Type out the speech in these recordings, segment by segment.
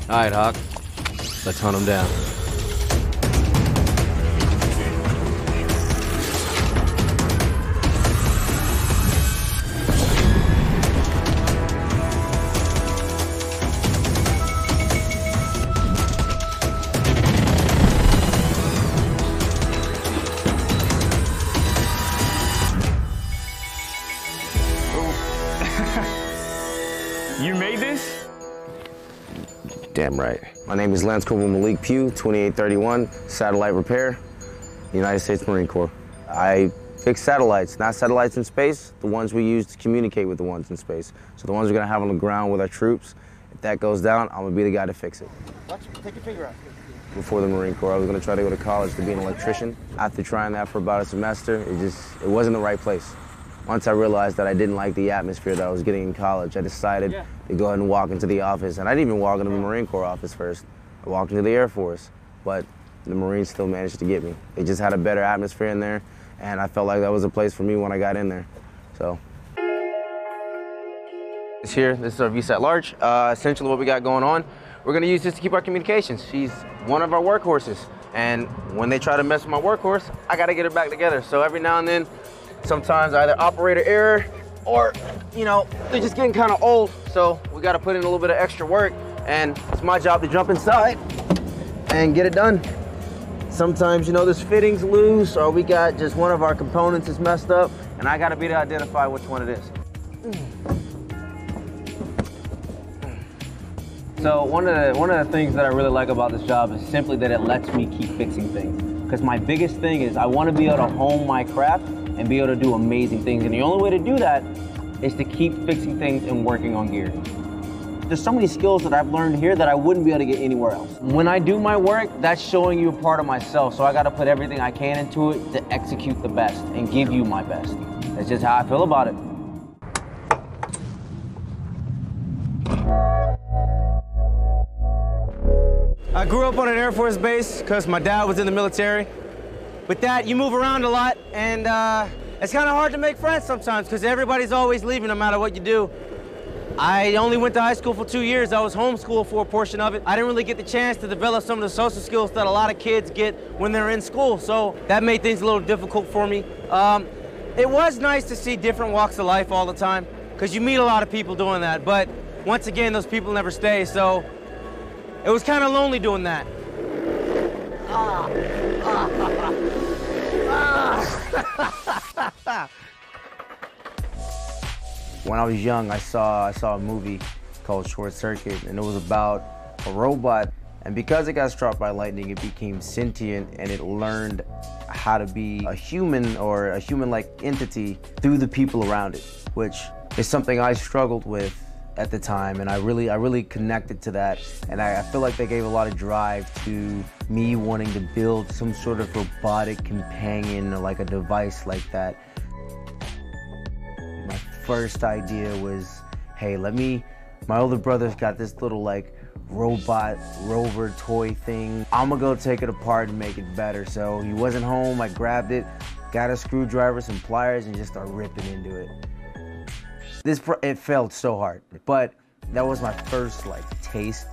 All right, Hawk. Let's hunt them down. You made this? Damn right. My name is Lance Cpl Malik Pugh, 2831, satellite repair, United States Marine Corps. I fix satellites, not satellites in space, the ones we use to communicate with the ones in space. So the ones we're gonna have on the ground with our troops. If that goes down, I'm gonna be the guy to fix it. Take your finger out. Before the Marine Corps, I was gonna try to go to college to be an electrician. After trying that for about a semester, it wasn't the right place. Once I realized that I didn't like the atmosphere that I was getting in college, I decided to go ahead and walk into the office. And I didn't even walk into the Marine Corps office first. I walked into the Air Force, but the Marines still managed to get me. They just had a better atmosphere in there, and I felt like that was a place for me when I got in there. So. This is our VSAT Large. Essentially what we got going on, we're gonna use this to keep our communications. She's one of our workhorses. And when they try to mess with my workhorse, I gotta get it back together. So every now and then, sometimes either operator error or, you know, they're just getting kind of old. So we got to put in a little bit of extra work, and it's my job to jump inside and get it done. Sometimes, you know, there's fittings loose, or we got just one of our components is messed up, and I got to be to identify which one it is. So one of the things that I really like about this job is simply that it lets me keep fixing things. Because my biggest thing is I want to be able to hone my craft and be able to do amazing things. And the only way to do that is to keep fixing things and working on gear. There's so many skills that I've learned here that I wouldn't be able to get anywhere else. When I do my work, that's showing you a part of myself. So I got to put everything I can into it to execute the best and give you my best. That's just how I feel about it. I grew up on an Air Force base because my dad was in the military. With that, you move around a lot, and it's kind of hard to make friends sometimes because everybody's always leaving no matter what you do. I only went to high school for 2 years. I was homeschooled for a portion of it. I didn't really get the chance to develop some of the social skills that a lot of kids get when they're in school, so that made things a little difficult for me. It was nice to see different walks of life all the time because you meet a lot of people doing that, but once again, those people never stay, so it was kind of lonely doing that. When I was young, I saw a movie called Short Circuit, and it was about a robot. And because it got struck by lightning, it became sentient, and it learned how to be a human or a human-like entity through the people around it, which is something I struggled with at the time, and I really connected to that, and I feel like they gave a lot of drive to me wanting to build some sort of robotic companion or like a device like that. My first idea was, hey, my older brother's got this little like robot rover toy thing. I'm gonna go take it apart and make it better. So he wasn't home, I grabbed it, got a screwdriver, some pliers, and just started ripping into it. It felt so hard, but that was my first like taste,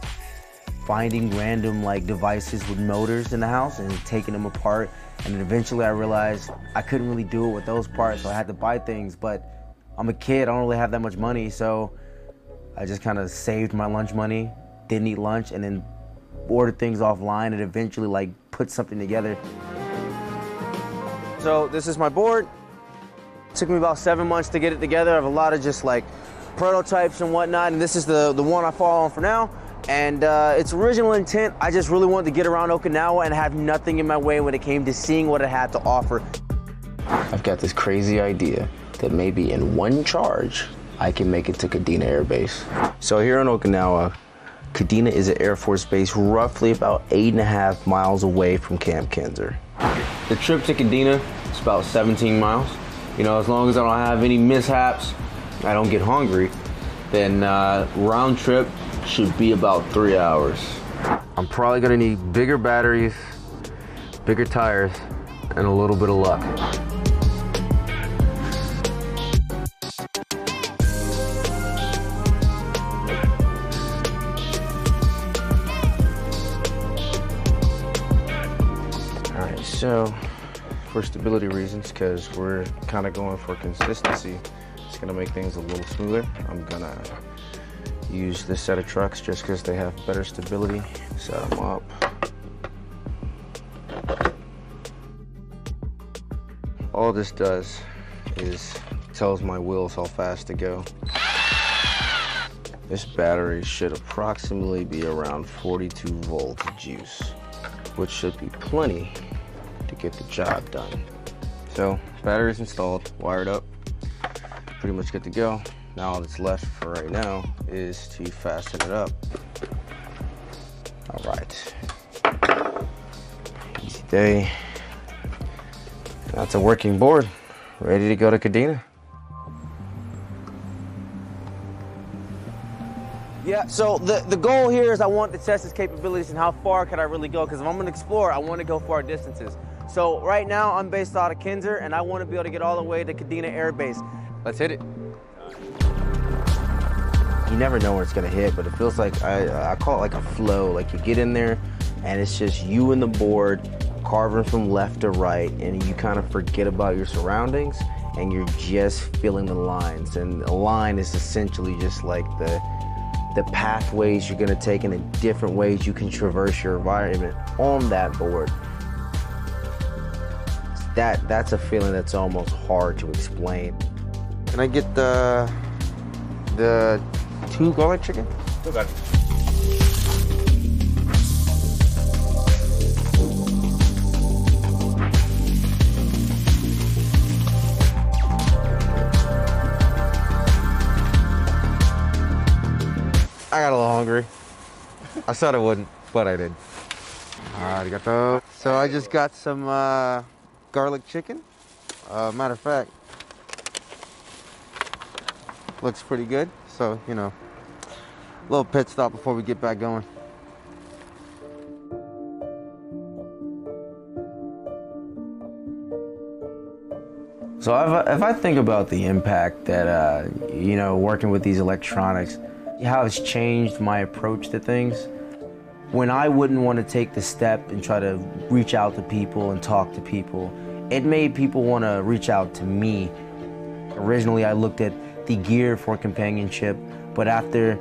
finding random like devices with motors in the house and taking them apart. And then eventually I realized I couldn't really do it with those parts, so I had to buy things, but I'm a kid, I don't really have that much money, so I just kind of saved my lunch money, didn't eat lunch, and then ordered things offline and eventually like put something together. So this is my board. It took me about 7 months to get it together. I have a lot of just like prototypes and whatnot, and this is the one I fall on for now. And its original intent, I just really wanted to get around Okinawa and have nothing in my way when it came to seeing what it had to offer. I've got this crazy idea that maybe in one charge, I can make it to Kadena Air Base. So here in Okinawa, Kadena is an Air Force base roughly about 8.5 miles away from Camp Kinzer. The trip to Kadena is about 17 miles. You know, as long as I don't have any mishaps, I don't get hungry, then round trip should be about 3 hours. I'm probably gonna need bigger batteries, bigger tires, and a little bit of luck. So, for stability reasons, because we're kind of going for consistency, it's gonna make things a little smoother. I'm gonna use this set of trucks just because they have better stability. Set them up. All this does is tells my wheels how fast to go. This battery should approximately be around 42 volt juice, which should be plenty to get the job done. So, battery's installed, wired up, pretty much good to go. Now all that's left for right now is to fasten it up. All right, easy day. That's a working board, ready to go to Kadena. Yeah, so the goal here is I want to test its capabilities and how far can I really go, because if I'm gonna explore, I want to go far distances. So right now I'm based out of Kinser and I want to be able to get all the way to Kadena Air Base. Let's hit it. You never know where it's gonna hit, but it feels like, I call it like a flow. Like you get in there and it's just you and the board carving from left to right, and you kind of forget about your surroundings and you're just feeling the lines. And a line is essentially just like the pathways you're gonna take and the different ways you can traverse your environment on that board. That's a feeling that's almost hard to explain. Can I get the 2 garlic chicken? Still got it. I got a little hungry. I said I wouldn't, but I did. Arigato. So I just got some garlic chicken. Matter of fact, looks pretty good. So, you know, a little pit stop before we get back going. So if I think about the impact that, you know, working with these electronics, how it's changed my approach to things. When I wouldn't want to take the step and try to reach out to people and talk to people, it made people want to reach out to me. Originally, I looked at the gear for companionship, but after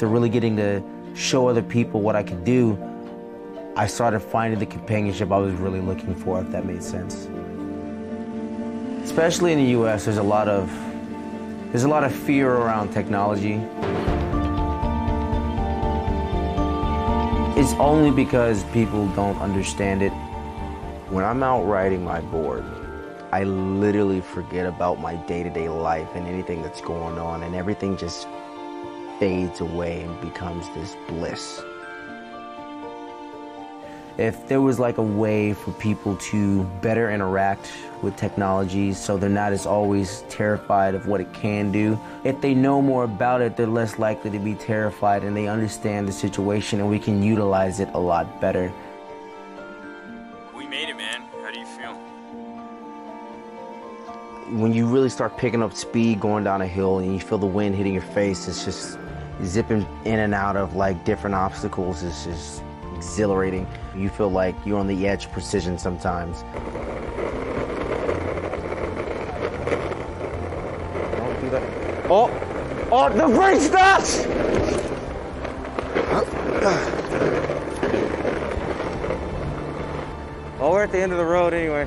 really getting to show other people what I could do, I started finding the companionship I was really looking for, if that made sense. Especially in the US, there's a lot of fear around technology. It's only because people don't understand it. When I'm out riding my board, I literally forget about my day-to-day life and anything that's going on, and everything just fades away and becomes this bliss. If there was like a way for people to better interact with technology so they're not as always terrified of what it can do, if they know more about it, they're less likely to be terrified and they understand the situation and we can utilize it a lot better. We made it, man. How do you feel? When you really start picking up speed going down a hill and you feel the wind hitting your face, it's just zipping in and out of like different obstacles. It's just exhilarating. You feel like you're on the edge of precision sometimes. Don't do that. Oh, the brake stops! Well, we're at the end of the road anyway.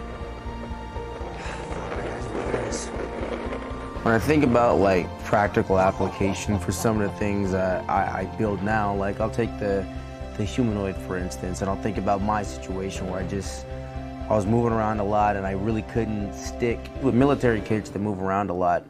When I think about like practical application for some of the things that I build now, like I'll take the humanoid for instance, and I'll think about my situation where I was moving around a lot and I really couldn't stick with military kids that move around a lot.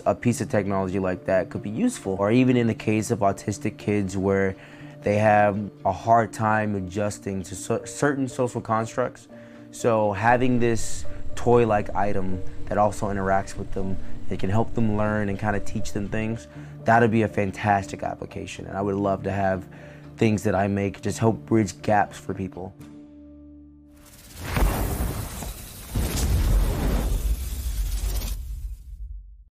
A piece of technology like that could be useful. Or even in the case of autistic kids where they have a hard time adjusting to certain social constructs. So having this toy-like item that also interacts with them, it can help them learn and kind of teach them things, that'd be a fantastic application. And I would love to have things that I make just help bridge gaps for people.